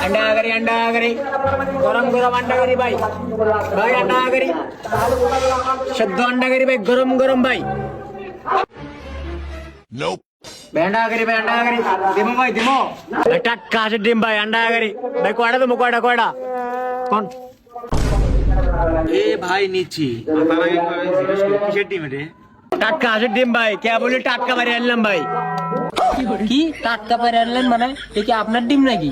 अंडा करी गरम गरम अंडा करी भाई भाई अंडा करी शुद्ध अंडा करी भाई गरम गरम भाई अंडा करी दिमो भाई दिमो टक्का से डिम भाई अंडा करी भाई कोड़ा तो मुकोड़ा कोड़ा कौन ए भाई নিচ্ছি তার আগে জিজ্ঞেস করি কিসের টিম রে টাটকা হাঁসের ডিম ভাই কে বলি টাটকা মারি আনলাম ভাই কি টাটকা পারে আনলেন মানে এ কি আপনার ডিম নাকি?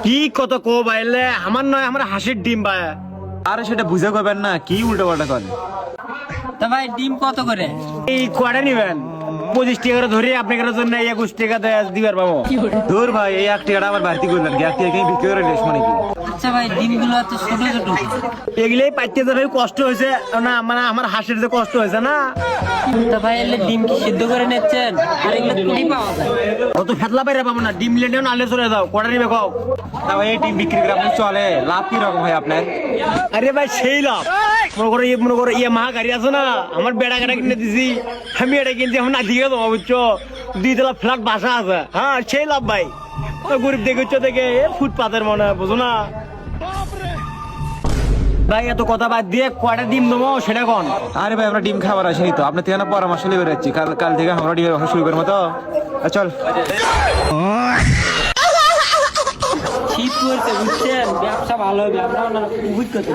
কি কত কো ভাইলে আমার নয় আমার হাঁসের ডিম ভাই আরে সেটা বুঝা করবেন না কি উল্টো পাল্টা করেন তা ভাই ডিম কত করে? এই কোয়াটা নিবেন 25 টাকা করে ধরে আপনাদের জন্য 21 টাকা দিবার পাবো দূর ভাই এই 1 টাকাটা আমার বাড়তি করলেন কি 1 টাকা কি বিক্রি করে লেশ মানে কি আচ্ছা ভাই ডিমগুলো এত ছোট ছোট এগুলাই পাইতে তো ভাই কষ্ট হয়েছে না মানে আমার হাঁসের যে কষ্ট হয়েছে না তা ভাই এলে ডিম কি সিদ্ধ করে নিচ্ছেন আর এগুলো কুড়ি পাওয়া যায় অত ফেতলা বাইরে পাবো না ডিম লেনেও নালে চলে যাও কটা নিবে কও তা ভাই এই টিম বিক্রি করে আপনি চলে লাভ কি রকম হয় আপনার আরে ভাই সেই লাভ মনে করো ইয়ে মহা গাড়ি আছে না আমার বেড়া গাড়া কিনে দিছি আমি এটা কিনছি এখন না দিয়ে দেবো বুঝছো 2 তলা ফ্ল্যাট বাসা আছে হ্যাঁ সেই লাভ ভাই গরিব দেখেছো দেখে ফুটপাতের মনে হয় বুঝো না ভাই এত কথা বাদ দিয়ে কয়টা ডিম দেবো সেটা কোন আরে ভাই আমরা ডিম খাবার আসেনি তো আপনার থেকে না পরামর্শ নিয়ে বেরোচ্ছি কাল থেকে আমরা ডিমের ব্যবসা শুরু করবো তো চল শীত পড়তে বুঝছেন ব্যবসা ভালো হবে আমরা অভিজ্ঞতা